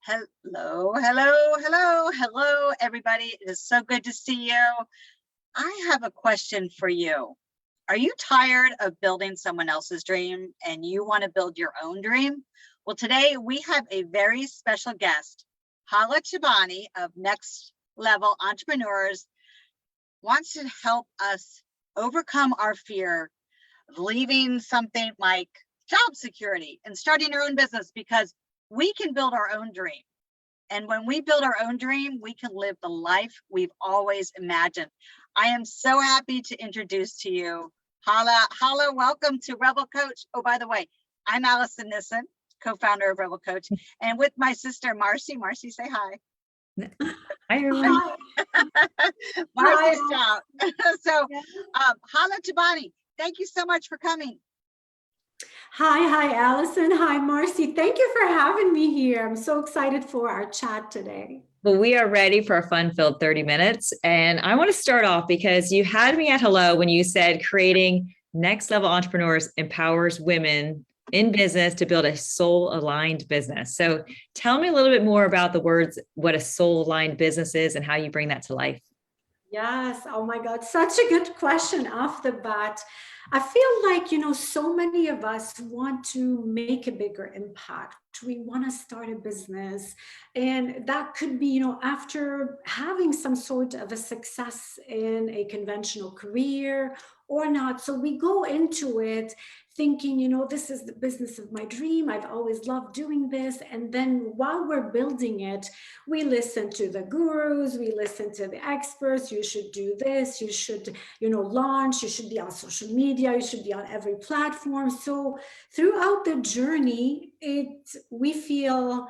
Hello, hello, hello, hello, everybody. It is so good to see you. I have a question for you. Are you tired of building someone else's dream and you want to build your own dream? Well, today we have a very special guest. Hala Chibani of Next Level Entrepreneurs wants to help us overcome our fear of leaving something like job security and starting your own business, because we can build our own dream. And when we build our own dream, we can live the life we've always imagined. I am so happy to introduce to you Hala. Hala, welcome to Revel Coach. Oh, by the way, I'm Alison Nissen, co-founder of Revel Coach, and with my sister, Marcy. Marcy, say hi. Hi, everyone. Marcy Stoudt. So, Hala Chibani, thank you so much for coming. Hi, Alison. Hi, Marcy. Thank you for having me here. I'm so excited for our chat today. Well, we are ready for a fun-filled 30 minutes. And I want to start off because you had me at hello when you said creating Next Level Entrepreneurs empowers women in business to build a soul-aligned business. So tell me a little bit more about the words, what a soul-aligned business is and how you bring that to life. Yes. Oh my God. Such a good question off the bat. I feel like, so many of us want to make a bigger impact. We want to start a business, and that could be, after having some sort of a success in a conventional career or not. So we go into it thinking, this is the business of my dream. I've always loved doing this. And then while we're building it, we listen to the gurus, we listen to the experts. You should do this, you should, launch, you should be on social media, you should be on every platform. So throughout the journey, we feel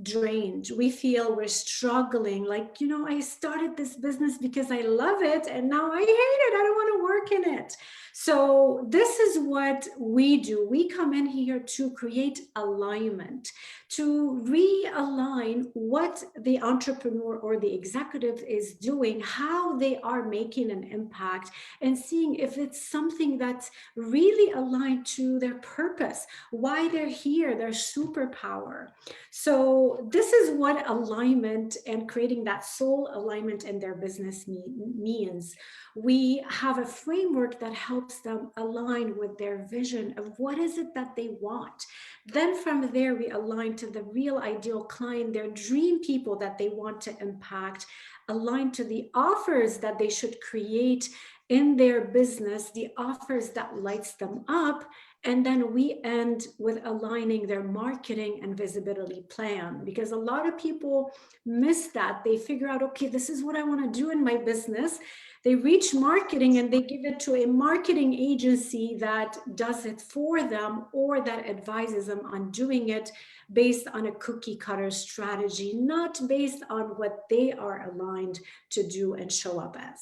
drained. We feel we're struggling. Like, I started this business because I love it, and now I hate it. I don't want to work in it. So this is what we do. We come in here to create alignment, to realign what the entrepreneur or the executive is doing, how they are making an impact, and seeing if it's something that's really aligned to their purpose, why they're here, their superpower. So this is what alignment and creating that soul alignment in their business means. We have a framework that helps them align with their vision of what is it that they want. Then from there, we align to the real ideal client, their dream people that they want to impact, align to the offers that they should create in their business, the offers that lights them up. And then we end with aligning their marketing and visibility plan, because a lot of people miss that. They figure out, okay, this is what I want to do in my business. They reach marketing and they give it to a marketing agency that does it for them, or that advises them on doing it based on a cookie cutter strategy, not based on what they are aligned to do and show up as.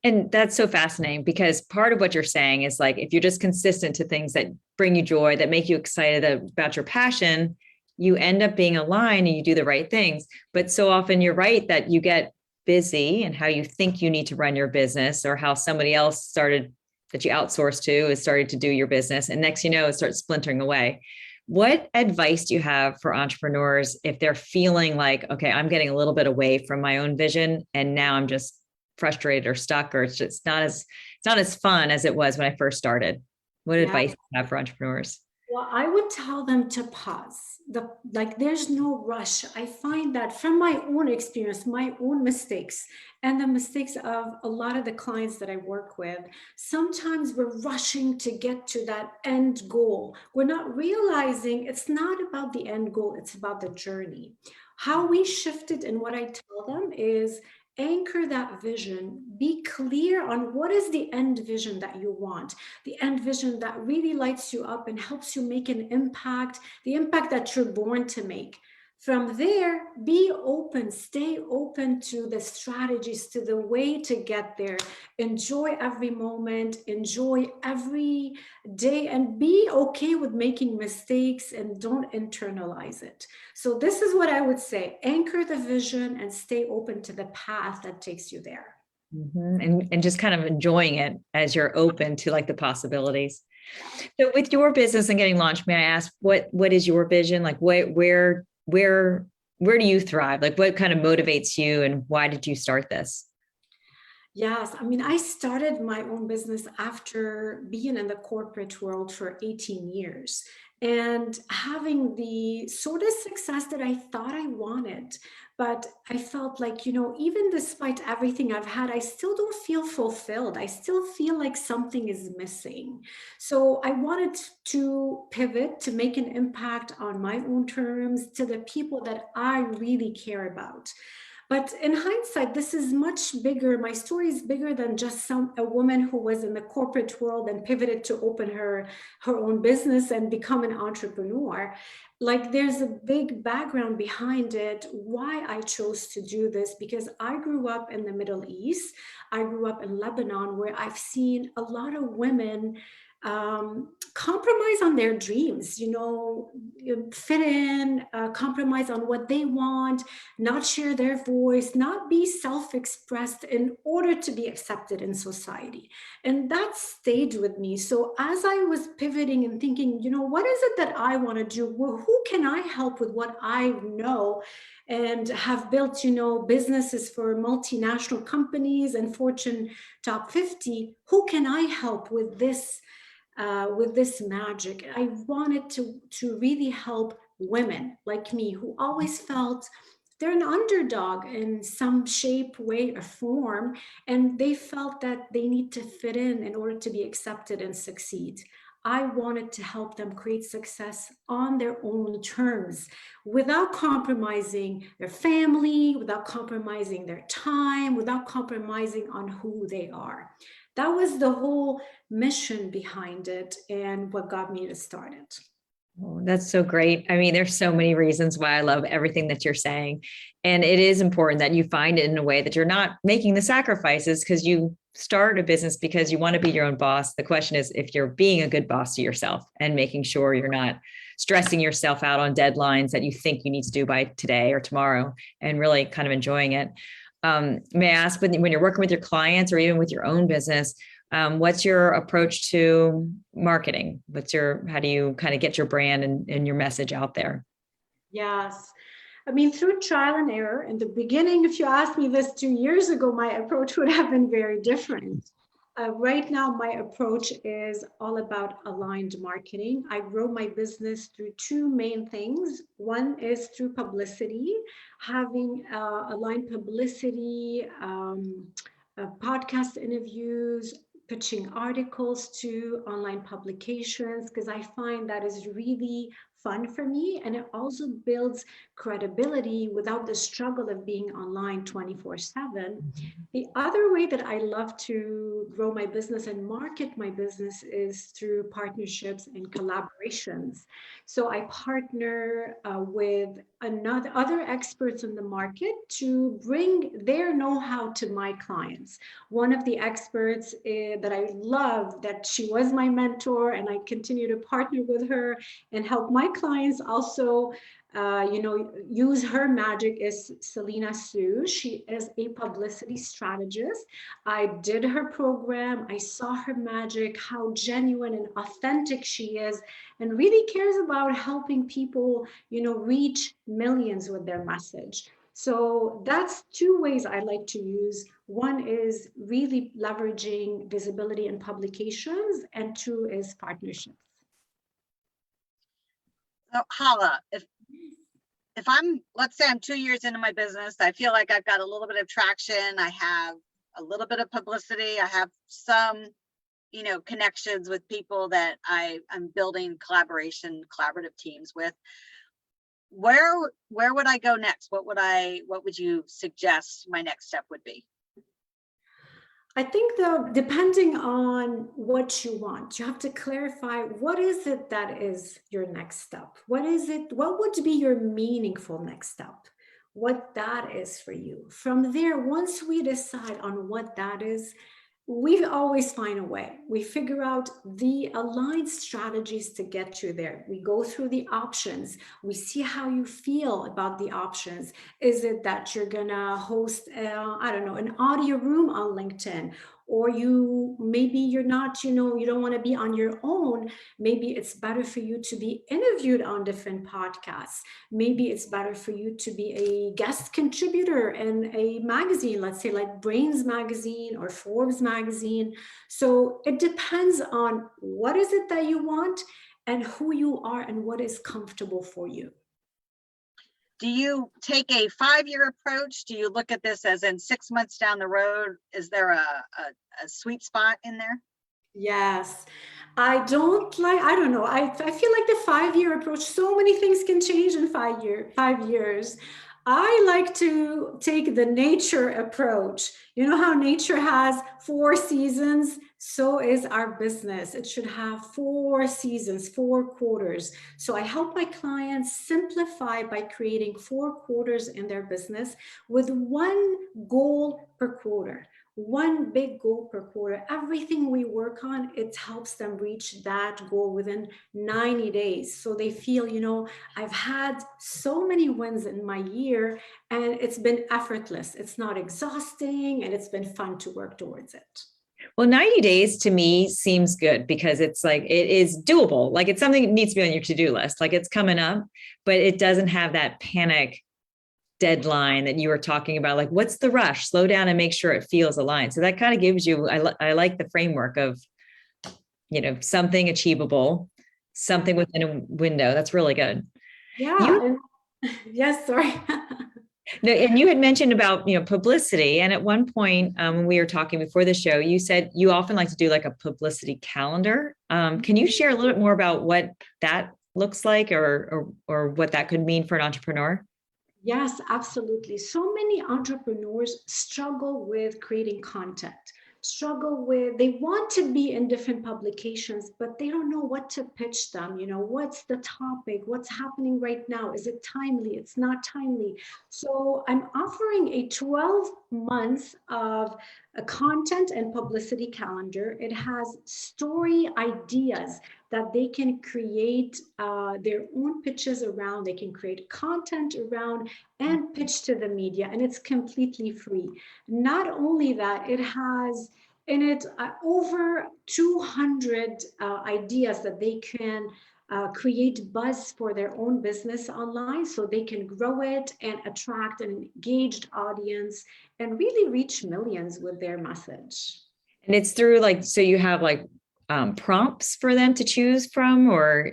And that's so fascinating, because part of what you're saying is like, if you're just consistent to things that bring you joy, that make you excited about your passion, you end up being aligned and you do the right things. But so often you're right that you get busy and how you think you need to run your business, or how somebody else started that you outsourced to is starting to do your business. And next, it starts splintering away. What advice do you have for entrepreneurs if they're feeling like, okay, I'm getting a little bit away from my own vision and now I'm just frustrated or stuck, or it's just not as fun as it was when I first started? What advice do you have for entrepreneurs? Well, I would tell them to pause. There's no rush. I find that from my own experience, my own mistakes, and the mistakes of a lot of the clients that I work with, sometimes we're rushing to get to that end goal. We're not realizing it's not about the end goal, it's about the journey. How we shift it, and what I tell them is, anchor that vision, be clear on what is the end vision that you want, the end vision that really lights you up and helps you make an impact, the impact that you're born to make. From there, be open, stay open to the strategies, to the way to get there. Enjoy every moment, enjoy every day, and be okay with making mistakes, and don't internalize it. So this is what I would say: anchor the vision and stay open to the path that takes you there. Mm-hmm. And just kind of enjoying it as you're open to like the possibilities. So with your business and getting launched, may I ask, what is your vision? Like where where do you thrive? Like what kind of motivates you and why did you start this? Yes, I mean, I started my own business after being in the corporate world for 18 years and having the sort of success that I thought I wanted. But I felt like, even despite everything I've had, I still don't feel fulfilled. I still feel like something is missing. So I wanted to pivot to make an impact on my own terms to the people that I really care about. But in hindsight, this is much bigger. My story is bigger than just a woman who was in the corporate world and pivoted to open her own business and become an entrepreneur. Like there's a big background behind it, why I chose to do this, because I grew up in the Middle East. I grew up in Lebanon, where I've seen a lot of women compromise on their dreams, fit in, compromise on what they want, not share their voice, not be self-expressed in order to be accepted in society. And that stayed with me. So as I was pivoting and thinking, what is it that I want to do? Well, who can I help with what I know and have built, businesses for multinational companies and Fortune top 50? Who can I help with this magic? I wanted to really help women like me who always felt they're an underdog in some shape, way, or form, and they felt that they need to fit in order to be accepted and succeed. I wanted to help them create success on their own terms without compromising their family, without compromising their time, without compromising on who they are. That was the whole mission behind it and what got me to start it. Oh, that's so great. I mean, there's so many reasons why I love everything that you're saying. And it is important that you find it in a way that you're not making the sacrifices because you start a business because you want to be your own boss. The question is if you're being a good boss to yourself and making sure you're not stressing yourself out on deadlines that you think you need to do by today or tomorrow and really kind of enjoying it. May I ask, when you're working with your clients or even with your own business, what's your approach to marketing? How do you kind of get your brand and your message out there? Yes. I mean, through trial and error. In the beginning, if you asked me this 2 years ago, my approach would have been very different. Right now, my approach is all about aligned marketing. I grow my business through two main things. One is through publicity, having aligned publicity, podcast interviews, pitching articles to online publications, because I find that is really fun for me. And it also builds credibility without the struggle of being online 24/7. The other way that I love to grow my business and market my business is through partnerships and collaborations. So I partner with other experts in the market to bring their know-how to my clients. One of the experts that I love, that she was my mentor, and I continue to partner with her and help my clients also use her magic, is Selena Sue. She is a publicity strategist. I did her program. I saw her magic, how genuine and authentic she is, and really cares about helping people, reach millions with their message. So that's two ways I like to use. One is really leveraging visibility in publications, and two is partnerships. So Hala, if let's say I'm 2 years into my business, I feel like I've got a little bit of traction. I have a little bit of publicity. I have some, connections with people that I'm building collaborative teams with. Where would I go next? What would you suggest my next step would be? I think though, depending on what you want, you have to clarify what is it that is your next step? What would be your meaningful next step? What that is for you. From there, once we decide on what that is, we always find a way. We figure out the aligned strategies to get you there. We go through the options. We see how you feel about the options. Is it that you're gonna host, an audio room on LinkedIn? or maybe you're not, you don't want to be on your own. Maybe it's better for you to be interviewed on different podcasts. Maybe it's better for you to be a guest contributor in a magazine, let's say like Brains magazine or Forbes magazine. So it depends on what is it that you want and who you are and what is comfortable for you. Do you take a 5-year approach? Do you look at this as in 6 months down the road? Is there a sweet spot in there? Yes. I don't know. I feel like the 5-year approach, so many things can change in 5 years. I like to take the nature approach. You know how nature has 4 seasons? So is our business. It should have 4 seasons, 4 quarters. So I help my clients simplify by creating 4 quarters in their business with one goal per quarter. One big goal per quarter. Everything we work on, it helps them reach that goal within 90 days. So they feel, I've had so many wins in my year and it's been effortless. It's not exhausting and it's been fun to work towards it. Well, 90 days to me seems good because it's like, it is doable. Like it's something that needs to be on your to-do list. Like it's coming up, but it doesn't have that panic deadline that you were talking about. Like, what's the rush? Slow down and make sure it feels aligned. So that kind of gives you, I like the framework of, something achievable, something within a window. That's really good. Yeah. Yes, sorry. No, and you had mentioned about, publicity. And at one point when we were talking before the show, you said you often like to do like a publicity calendar. Can you share a little bit more about what that looks like or what that could mean for an entrepreneur? Yes, absolutely. So many entrepreneurs struggle with creating content, they want to be in different publications, but they don't know what to pitch them. What's the topic? What's happening right now? Is it timely? It's not timely. So I'm offering a 12 months of a content and publicity calendar. It has story ideas that they can create their own pitches around. They can create content around and pitch to the media, and it's completely free. Not only that, it has in it over 200 ideas that they can create buzz for their own business online, so they can grow it and attract an engaged audience and really reach millions with their message. And it's through so you have prompts for them to choose from, or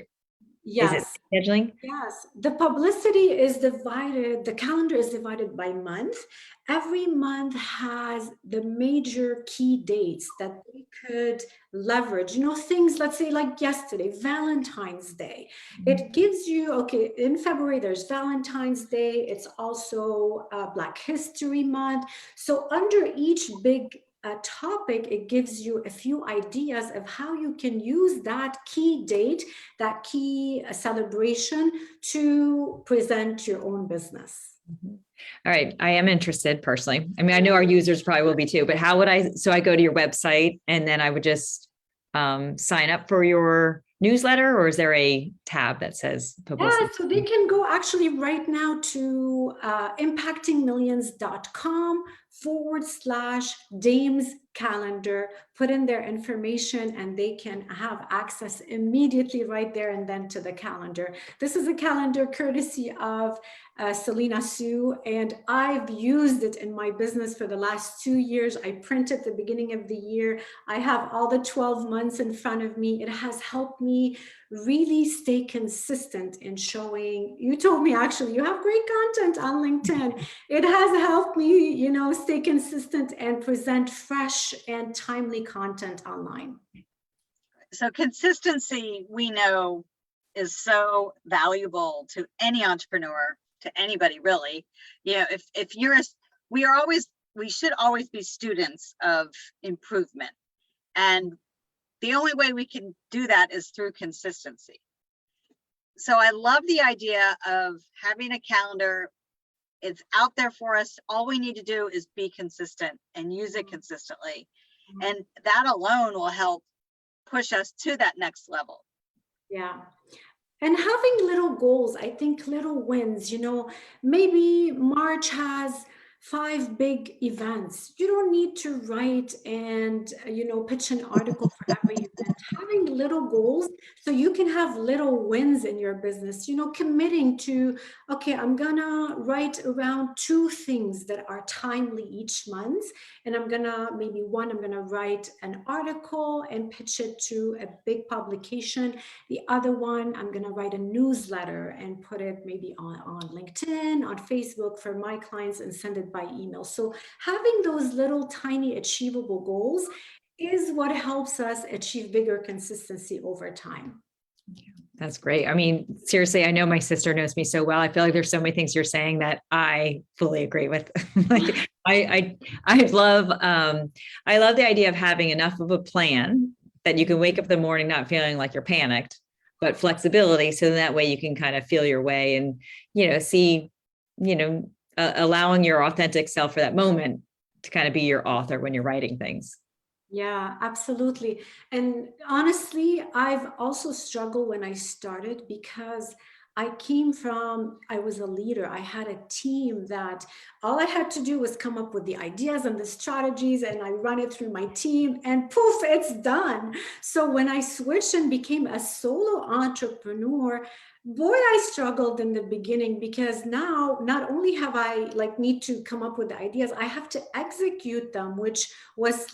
yes. Is it scheduling? Yes, the publicity is divided, the calendar is divided by month. Every month has the major key dates that they could leverage, things, let's say like yesterday, Valentine's Day. It gives you, okay, in February, there's Valentine's Day. It's also Black History Month. So under each big topic, it gives you a few ideas of how you can use that key date, that key celebration to present your own business. Mm-hmm. All right. I am interested personally. I mean, I know our users probably will be too, but how would I go to your website and then I would just sign up for your newsletter, or is there a tab that says publicity? Yeah, so they can go actually right now to impactingmillions.com/Dames calendar, put in their information, and they can have access immediately right there and then to the calendar. This is a calendar courtesy of Selena Sue, and I've used it in my business for the last 2 years. I print at the beginning of the year. I have all the 12 months in front of me. It has helped me really stay consistent in showing. You told me actually you have great content on LinkedIn. It has helped me, stay consistent and present fresh and timely content online. So consistency, we know, is so valuable to any entrepreneur, to anybody really. If you're we should always be students of improvement, and the only way we can do that is through consistency. So I love the idea of having a calendar. It's out there for us. All we need to do is be consistent and use it consistently. And that alone will help push us to that next level. Yeah. And having little goals, I think little wins, maybe March has 5 big events. You don't need to write and, pitch an article for every event. Having little goals so you can have little wins in your business, committing to, okay, I'm gonna write around 2 things that are timely each month. And I'm gonna write an article and pitch it to a big publication. The other one, I'm gonna write a newsletter and put it maybe on LinkedIn, on Facebook for my clients and send it by email. So having those little tiny achievable goals is what helps us achieve bigger consistency over time. That's great. I mean, seriously, I know my sister knows me so well. I feel like there's so many things you're saying that I fully agree with. Like I love the idea of having enough of a plan that you can wake up in the morning not feeling like you're panicked, but flexibility. So that way you can kind of feel your way and, see, allowing your authentic self for that moment to kind of be your author when you're writing things. Yeah, absolutely. And honestly, I've also struggled when I started because I was a leader. I had a team that all I had to do was come up with the ideas and the strategies, and I run it through my team and poof, it's done. So when I switched and became a solo entrepreneur, boy, I struggled in the beginning because now not only have I need to come up with the ideas, I have to execute them, which was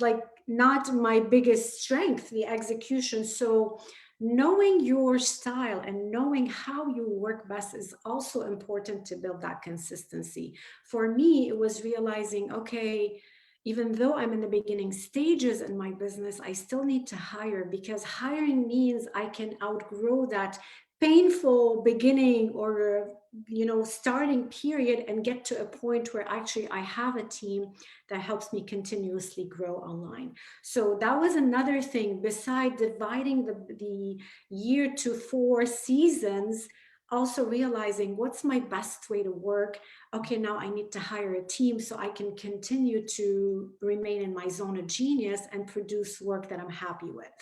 not my biggest strength, the execution. So knowing your style and knowing how you work best is also important to build that consistency. For me, it was realizing, okay, even though I'm in the beginning stages in my business, I still need to hire, because hiring means I can outgrow that painful beginning or starting period and get to a point where actually I have a team that helps me continuously grow online. So that was another thing, beside dividing the year to 4 seasons, also realizing what's my best way to work. Okay, now I need to hire a team so I can continue to remain in my zone of genius and produce work that I'm happy with.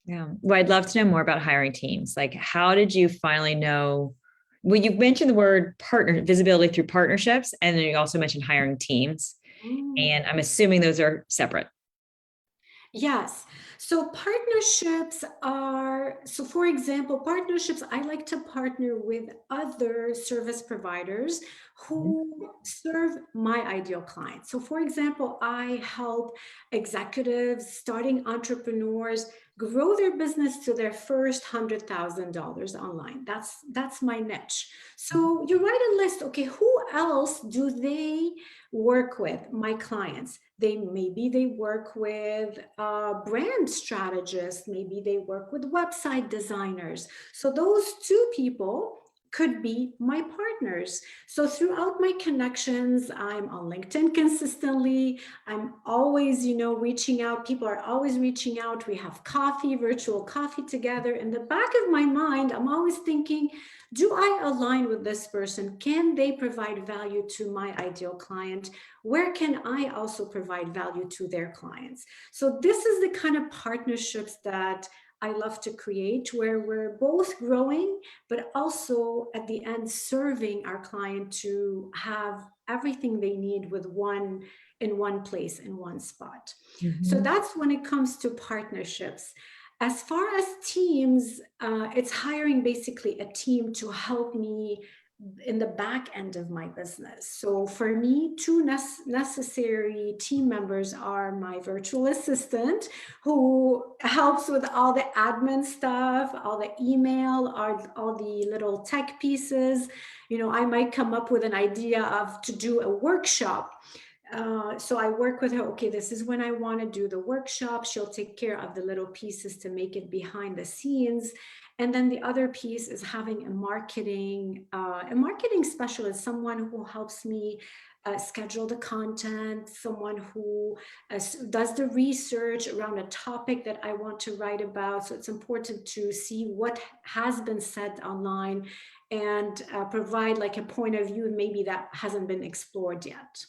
Yeah. Well, I'd love to know more about hiring teams. Like, how did you finally know? Well, you mentioned the word visibility through partnerships, and then you also mentioned hiring teams. And I'm assuming those are separate. Yes. So for example, I like to partner with other service providers who serve my ideal clients. So for example, I help executives, starting entrepreneurs grow their business to their first $100,000 online. That's my niche. So you write a list. Okay, who else do they work with? My clients. Maybe they work with brand strategists. Maybe they work with website designers. So those 2 people could be my partners. So throughout my connections, I'm on LinkedIn consistently. I'm always, reaching out. People are always reaching out. We have virtual coffee together. In the back of my mind, I'm always thinking, do I align with this person? Can they provide value to my ideal client? Where can I also provide value to their clients? So this is the kind of partnerships that I love to create, where we're both growing, but also at the end serving our client to have everything they need in one place, in one spot. So that's when it comes to partnerships. As far as teams, it's hiring basically a team to help me in the back end of my business. So for me, 2 necessary team members are my virtual assistant, who helps with all the admin stuff, all the email, all the little tech pieces. I might come up with an idea to do a workshop. So I work with her. Okay, this is when I want to do the workshop. She'll take care of the little pieces to make it behind the scenes. And then the other piece is having a marketing specialist, someone who helps me schedule the content, someone who does the research around a topic that I want to write about. So it's important to see what has been said online and provide a point of view maybe that hasn't been explored yet.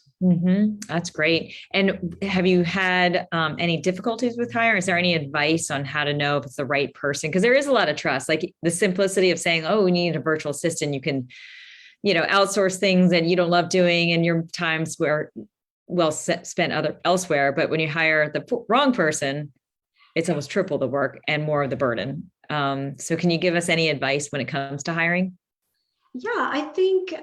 That's great. And have you had any difficulties with hiring? Is there any advice on how to know if it's the right person? Because there is a lot of trust, like the simplicity of saying, oh, we need a virtual assistant. You can outsource things that you don't love doing and your times were spent elsewhere. But when you hire the wrong person, it's almost triple the work and more of the burden. So can you give us any advice when it comes to hiring? Yeah, I think,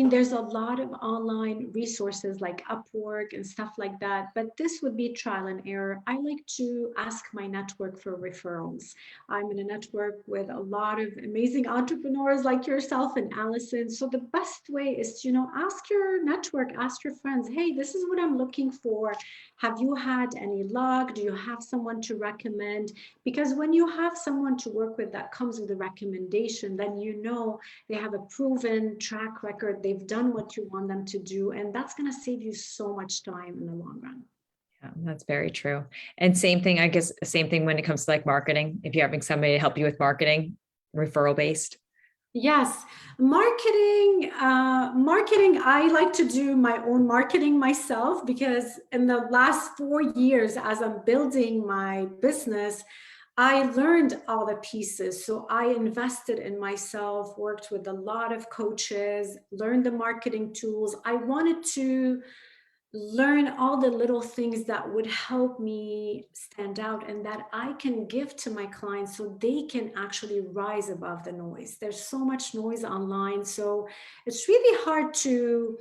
there's a lot of online resources like Upwork and stuff like that, but this would be trial and error. I like to ask my network for referrals. I'm in a network with a lot of amazing entrepreneurs like yourself and Alison. So the best way is to, ask your network, ask your friends, hey, this is what I'm looking for. Have you had any luck? Do you have someone to recommend? Because when you have someone to work with that comes with a recommendation, then they have a proven track record. They've done what you want them to do. And that's going to save you so much time in the long run. Yeah, that's very true. And same thing when it comes to like marketing. If you're having somebody to help you with marketing, referral based. Yes, marketing, I like to do my own marketing myself, because in the last 4 years, as I'm building my business, I learned all the pieces. So I invested in myself, worked with a lot of coaches, learned the marketing tools. I wanted to learn all the little things that would help me stand out and that I can give to my clients so they can actually rise above the noise. There's so much noise online. So it's really hard to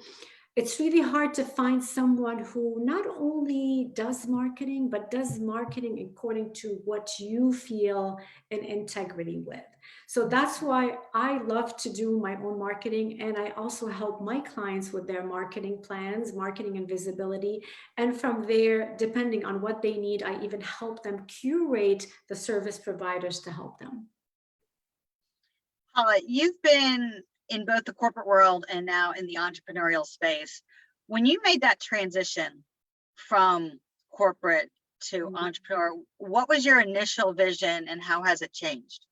find someone who not only does marketing, but does marketing according to what you feel in integrity with. So that's why I love to do my own marketing. And I also help my clients with their marketing plans, marketing and visibility. And from there, depending on what they need, I even help them curate the service providers to help them. Hala, you've been in both the corporate world and now in the entrepreneurial space. When you made that transition from corporate to entrepreneur, what was your initial vision and how has it changed?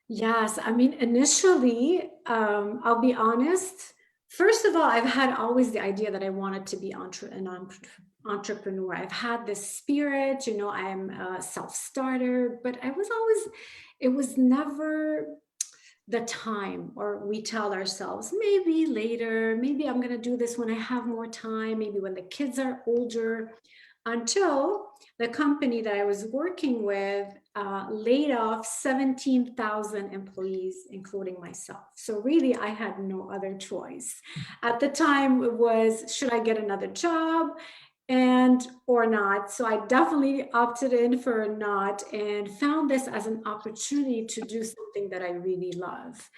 Yes, initially, I'll be honest. First of all, I've had always the idea that I wanted to be an entrepreneur. I've had this spirit, I'm a self-starter, but it was never the time, or we tell ourselves, maybe later, maybe I'm going to do this when I have more time, maybe when the kids are older, until the company that I was working with laid off 17,000 employees, including myself. So really, I had no other choice. At the time, it was, should I get another job or not? So I definitely opted in for a not and found this as an opportunity to do something that I really love.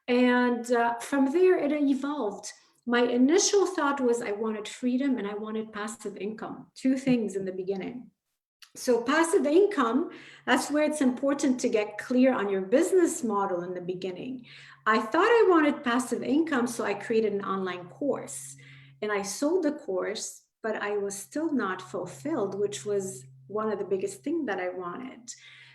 And from there, it evolved. My initial thought was I wanted freedom and I wanted passive income, two things in the beginning. So passive income, that's where it's important to get clear on your business model in the beginning. I thought I wanted passive income, so I created an online course and I sold the course, but I was still not fulfilled, which was one of the biggest things that I wanted.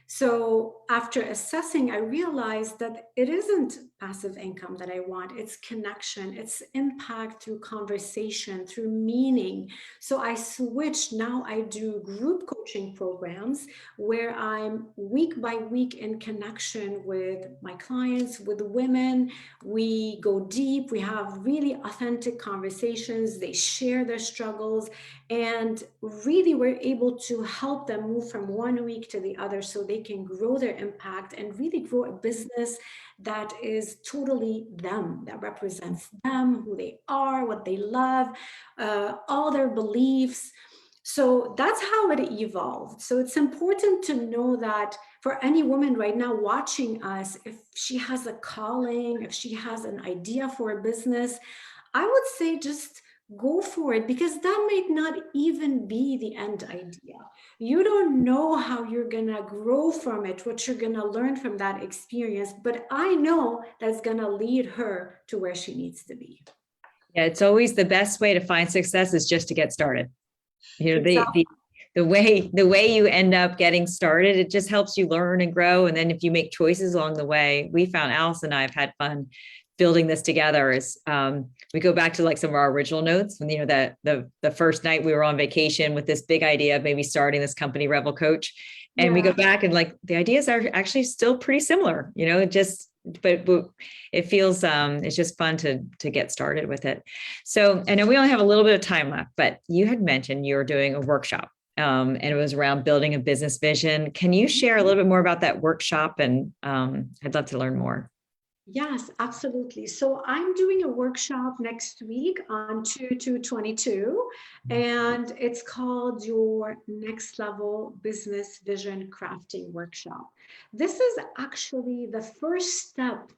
So after assessing, I realized that it isn't passive income that I want. It's connection, it's impact through conversation, through meaning. So I switched. Now I do group coaching programs where I'm week by week in connection with my clients, with women. We go deep. We have really authentic conversations. They share their struggles. And really, we're able to help them move from one week to the other so they can grow their impact and really grow a business that is totally them, that represents them, who they are, what they love, all their beliefs. So that's how it evolved. So it's important to know that for any woman right now watching us, if she has a calling, if she has an idea for a business, I would say just go for it, because that might not even be the end idea. You don't know how you're going to grow from it, what you're going to learn from that experience, but I know that's going to lead her to where she needs to be. Yeah, it's always the best way to find success is just to get started. Exactly. The way you end up getting started, it just helps you learn and grow. And then if you make choices along the way, we found Alison and I have had fun building this together. Is we go back to like some of our original notes when, the first night we were on vacation with this big idea of maybe starting this company, Revel Coach. And we go back and like the ideas are actually still pretty similar, just but it feels, it's just fun to get started with it. So I know we only have a little bit of time left, but you had mentioned you were doing a workshop, and it was around building a business vision. Can you share a little bit more about that workshop? And I'd love to learn more. Yes, absolutely. So I'm doing a workshop next week on 2/2/22, and it's called your Next Level Business Vision Crafting Workshop. This is actually the first step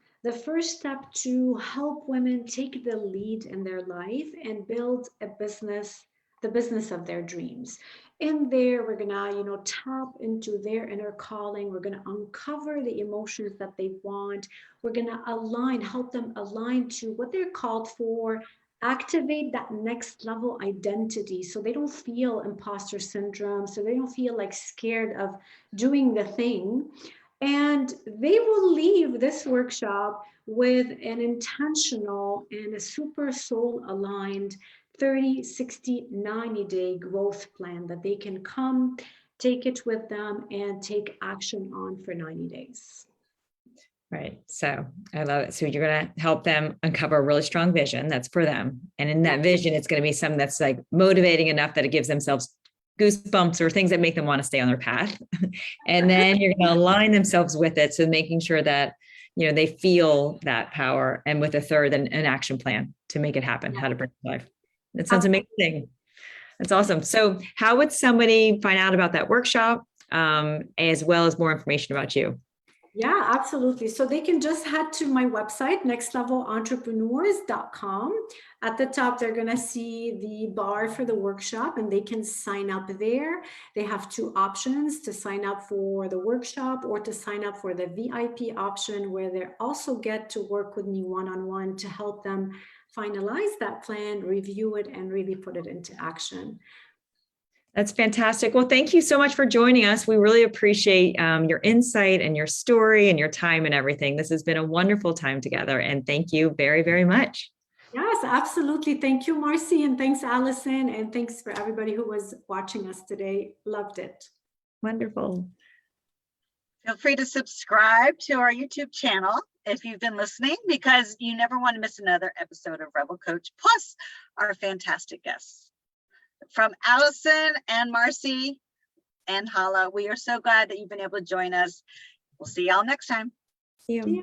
to help women take the lead in their life and build a business, the business of their dreams. In there, we're gonna, tap into their inner calling. We're gonna uncover the emotions that they want. We're gonna help them align to what they're called for, activate that next level identity so they don't feel imposter syndrome, so they don't feel like scared of doing the thing. And they will leave this workshop with an intentional and a super soul aligned 30, 60, 90-day growth plan that they can come, take it with them, and take action on for 90 days. Right. So I love it. So you're going to help them uncover a really strong vision that's for them. And in that vision, it's going to be something that's like motivating enough that it gives themselves goosebumps or things that make them want to stay on their path. And then you're going to align themselves with it. So making sure that, they feel that power, and with a third, an action plan to make it happen, how to bring it to life. That sounds amazing. That's awesome. So how would somebody find out about that workshop, as well as more information about you? Yeah, absolutely. So they can just head to my website, nextlevelentrepreneurs.com. At the top, they're going to see the bar for the workshop, and they can sign up there. They have two options: to sign up for the workshop or to sign up for the VIP option, where they also get to work with me one-on-one to help them finalize that plan, review it, and really put it into action. That's fantastic. Well, thank you so much for joining us. We really appreciate your insight and your story and your time and everything. This has been a wonderful time together, and thank you very, very much. Yes, absolutely. Thank you, Marcy, and thanks, Alison, and thanks for everybody who was watching us today. Loved it. Wonderful. Feel free to subscribe to our YouTube channel if you've been listening, because you never want to miss another episode of Revel Coach, plus our fantastic guests. From Alison and Marcy and Hala, we are so glad that you've been able to join us. We'll see y'all next time. See you. See ya.